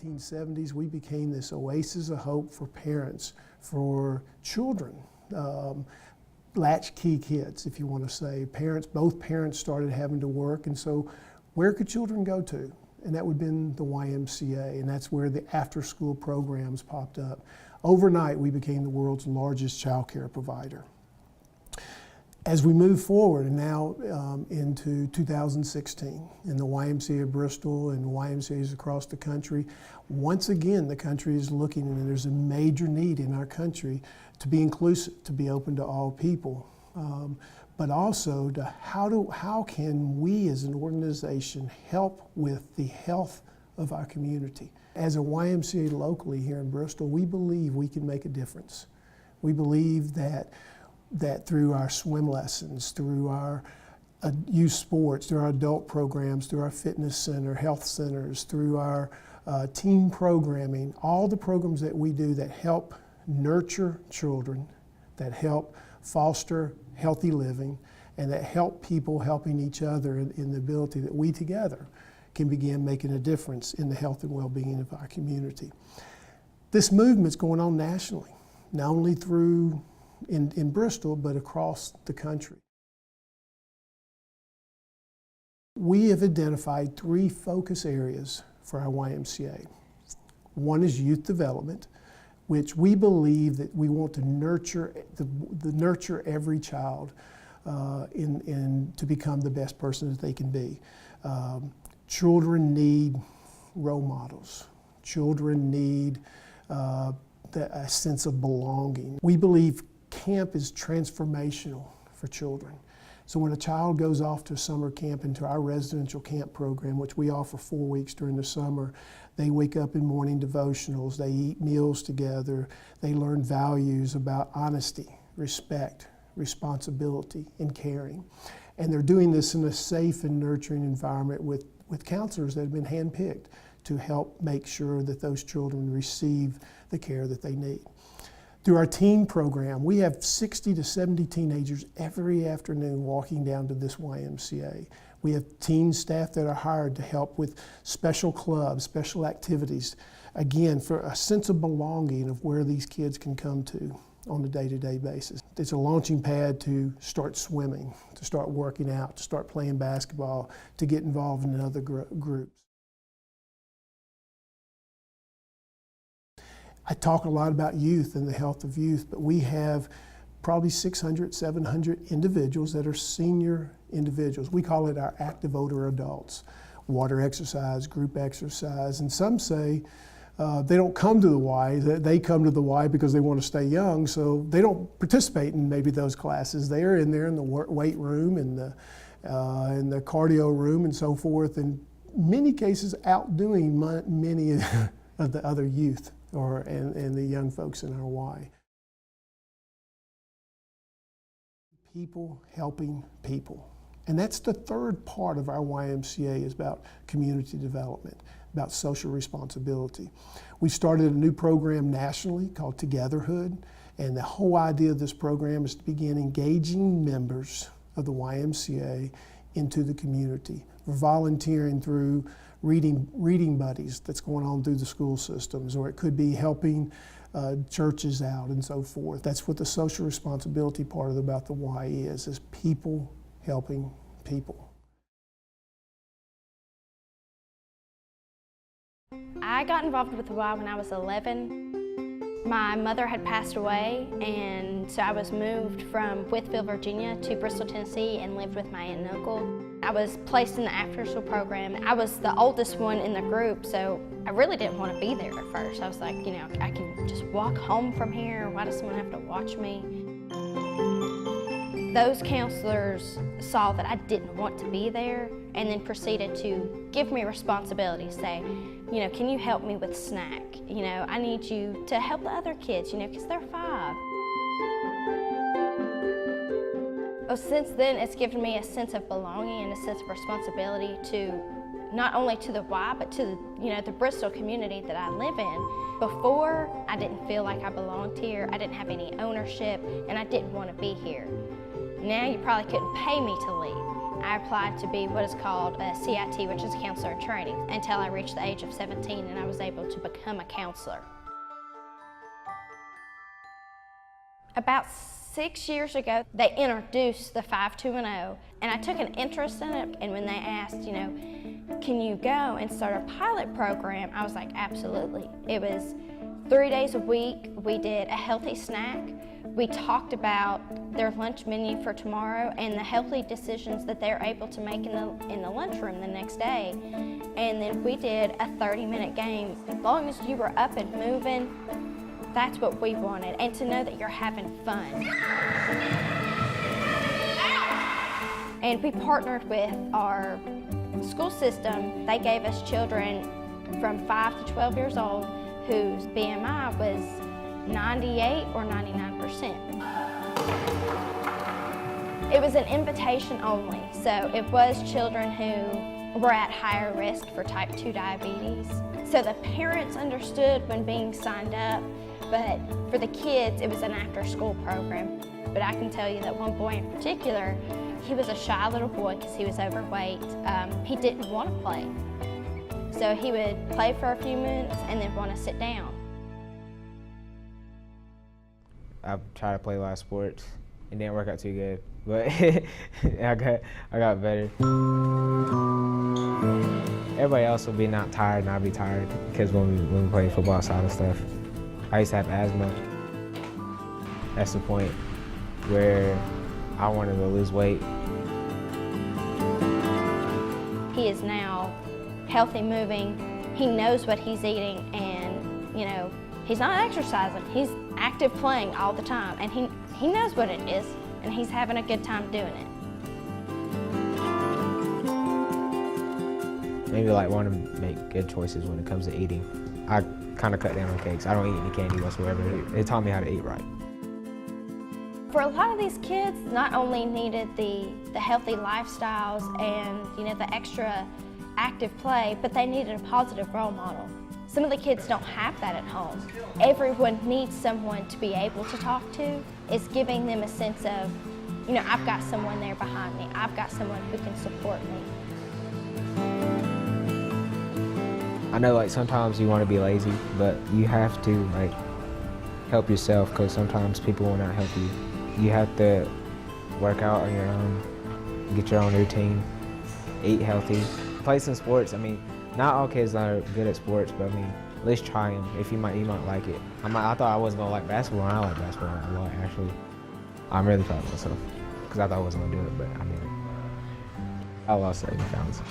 1970s, we became this oasis of hope for parents, for children, latchkey kids, if you want to say. Both parents started having to work, and so where could children go to? And that would have been the YMCA, and that's where the after-school programs popped up. Overnight, we became the world's largest child care provider. As we move forward, and now into 2016, in the YMCA of Bristol and YMCAs across the country, once again, the country is looking, and there's a major need in our country to be inclusive, to be open to all people. But also to how can we as an organization help with the health of our community. As a YMCA locally here in Bristol, we believe we can make a difference. We believe that through our swim lessons, through our youth sports, through our adult programs, through our fitness center, health centers, through our teen programming, all the programs that we do that help nurture children, that help foster healthy living, and that help people helping each other in the ability that we together can begin making a difference in the health and well-being of our community. This movement's going on nationally, not only through in Bristol, but across the country. We have identified 3 focus areas for our YMCA. One is youth development, which we believe that we want to nurture nurture every child to become the best person that they can be. Children need role models. Children need a sense of belonging. We believe camp is transformational for children. So when a child goes off to summer camp, into our residential camp program, which we offer 4 weeks during the summer, they wake up in morning devotionals, they eat meals together, they learn values about honesty, respect, responsibility, and caring. And they're doing this in a safe and nurturing environment with counselors that have been handpicked to help make sure that those children receive the care that they need. Through our teen program, we have 60 to 70 teenagers every afternoon walking down to this YMCA. We have teen staff that are hired to help with special clubs, special activities, again, for a sense of belonging of where these kids can come to on a day-to-day basis. It's a launching pad to start swimming, to start working out, to start playing basketball, to get involved in other groups. I talk a lot about youth and the health of youth, but we have probably 600, 700 individuals that are senior individuals. We call it our active older adults. Water exercise, group exercise, and some say they don't come to the Y, they come to the Y because they want to stay young, so they don't participate in maybe those classes. They are in there in the weight room, in the cardio room, and so forth, in many cases outdoing many of the other youth and the young folks in our Y. People helping people. And that's the third part of our YMCA, is about community development, about social responsibility. We started a new program nationally called Togetherhood, and the whole idea of this program is to begin engaging members of the YMCA into the community. We're volunteering through reading buddies that's going on through the school systems, or it could be helping churches out and so forth. That's what the social responsibility part about the Y is people helping people. I got involved with the Y when I was 11. My mother had passed away, and so I was moved from Whitfield, Virginia to Bristol, Tennessee, and lived with my aunt and uncle. I was placed in the after-school program. I was the oldest one in the group, so I really didn't want to be there at first. I was like, you know, I can just walk home from here. Why does someone have to watch me? Those counselors saw that I didn't want to be there, and then proceeded to give me responsibility, say, you know, can you help me with snack? You know, I need you to help the other kids, you know, because they're 5. Well, since then, it's given me a sense of belonging and a sense of responsibility to not only to the Y, but to the Bristol community that I live in. Before, I didn't feel like I belonged here. I didn't have any ownership, and I didn't want to be here. Now, you probably couldn't pay me to leave. I applied to be what is called a CIT, which is a counselor in training, until I reached the age of 17 and I was able to become a counselor. About 6 years ago, they introduced the 5210, and I took an interest in it, and when they asked, you know, can you go and start a pilot program, I was like, absolutely. It was 3 days a week. We did a healthy snack. We talked about their lunch menu for tomorrow and the healthy decisions that they're able to make in the lunchroom the next day. And then we did a 30-minute game. As long as you were up and moving, that's what we wanted, and to know that you're having fun. And we partnered with our school system. They gave us children from 5 to 12 years old whose BMI was 98 or 99%. It was an invitation only, so it was children who were at higher risk for type 2 diabetes. So the parents understood when being signed up, but for the kids, it was an after-school program. But I can tell you that one boy in particular, he was a shy little boy because he was overweight. He didn't want to play. So he would play for a few minutes and then want to sit down. I tried to play a lot of sports. It didn't work out too good, but I got better. Everybody else will be not tired and I'll be tired because when we play football outside and stuff, I used to have asthma. That's the point where I wanted to lose weight. He is now healthy moving. He knows what he's eating, and you know, he's not exercising. He's active playing all the time, and he knows what it is, and he's having a good time doing it. Maybe like want to make good choices when it comes to eating. I kind of cut down on cakes. I don't eat any candy whatsoever. It taught me how to eat right. For a lot of these kids, not only needed the healthy lifestyles and you know the extra active play, but they needed a positive role model. Some of the kids don't have that at home. Everyone needs someone to be able to talk to. It's giving them a sense of, you know, I've got someone there behind me. I've got someone who can support me. I know like sometimes you want to be lazy, but you have to like help yourself because sometimes people will not help you. You have to work out on your own, get your own routine, eat healthy, play some sports. I mean, not all kids are good at sports, but I mean, at least try them. If you might like it. I thought I wasn't gonna like basketball, and I like basketball a lot actually. I'm really proud of myself because I thought I wasn't gonna do it, but I did it. I lost 70 pounds.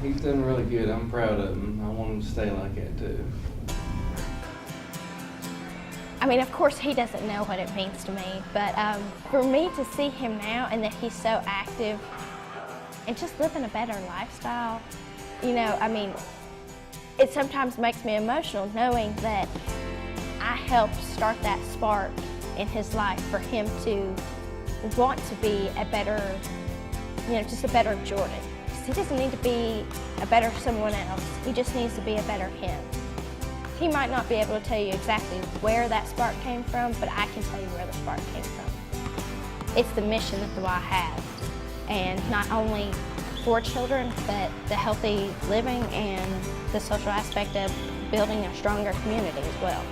He's done really good. I'm proud of him. I want him to stay like that too. I mean, of course, he doesn't know what it means to me, but for me to see him now and that he's so active and just living a better lifestyle, you know, I mean, it sometimes makes me emotional knowing that I helped start that spark in his life for him to want to be a better, you know, just a better Jordan. He doesn't need to be a better someone else. He just needs to be a better him. He might not be able to tell you exactly where that spark came from, but I can tell you where the spark came from. It's the mission that the Y has, and not only for children, but the healthy living and the social aspect of building a stronger community as well.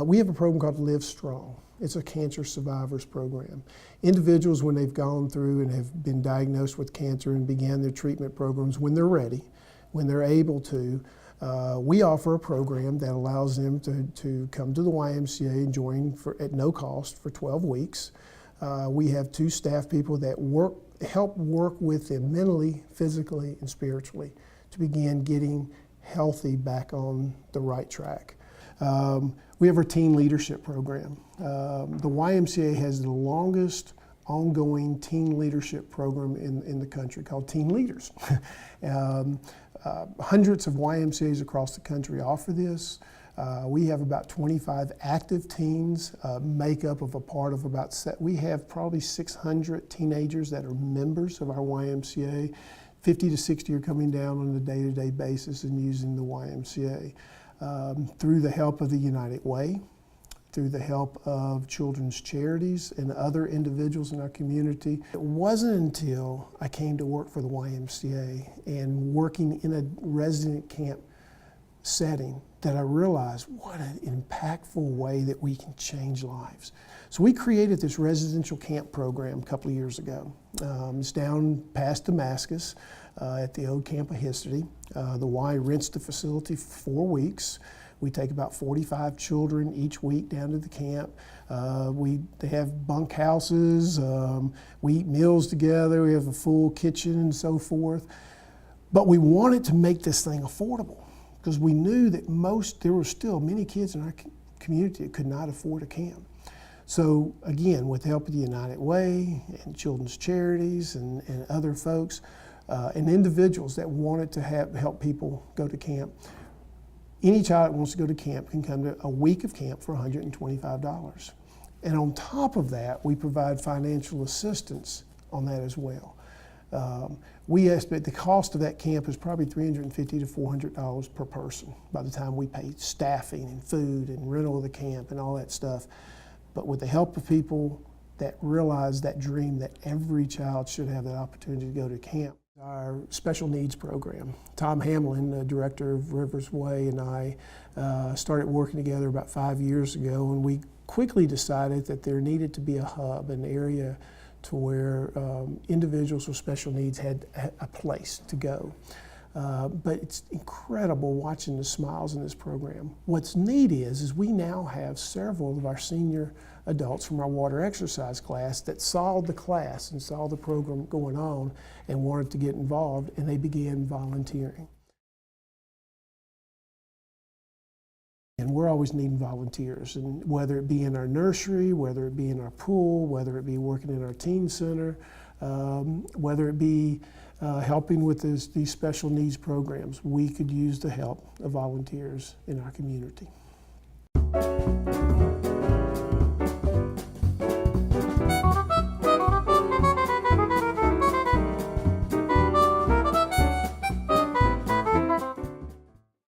We have a program called Live Strong. It's a cancer survivors program. Individuals, when they've gone through and have been diagnosed with cancer and began their treatment programs, when they're ready, when they're able to, we offer a program that allows them to come to the YMCA and join at no cost for 12 weeks. We have 2 staff people that help work with them mentally, physically, and spiritually to begin getting healthy back on the right track. We have our teen leadership program. The YMCA has the longest ongoing teen leadership program in the country called Teen Leaders. Hundreds of YMCAs across the country offer this. We have about 25 active teens, makeup of a part of we have probably 600 teenagers that are members of our YMCA. 50 to 60 are coming down on a day-to-day basis and using the YMCA. through the help of the United Way, through the help of children's charities and other individuals in our community. It wasn't until I came to work for the YMCA and working in a resident camp setting that I realized what an impactful way that we can change lives. So we created this residential camp program a couple of years ago. It's down past Damascus at the old Camp of History. The Y rents the facility for 4 weeks. We take about 45 children each week down to the camp. They have bunk houses, we eat meals together, we have a full kitchen and so forth. But we wanted to make this thing affordable because we knew that there were still many kids in our community that could not afford a camp. So again, with the help of the United Way and children's charities and other folks and individuals that wanted to help people go to camp, any child that wants to go to camp can come to a week of camp for $125. And on top of that, we provide financial assistance on that as well. We estimate the cost of that camp is probably $350 to $400 per person by the time we pay staffing and food and rental of the camp and all that stuff. But with the help of people that realize that dream that every child should have that opportunity to go to camp. Our special needs program. Tom Hamlin, the director of Rivers Way, and I started working together about 5 years ago, and we quickly decided that there needed to be a hub, an area to where individuals with special needs had a place to go. But it's incredible watching the smiles in this program. What's neat is we now have several of our senior adults from our water exercise class that saw the class and saw the program going on and wanted to get involved, and they began volunteering. And we're always needing volunteers, and whether it be in our nursery, whether it be in our pool, whether it be working in our teen center, whether it be helping with these special needs programs, we could use the help of volunteers in our community.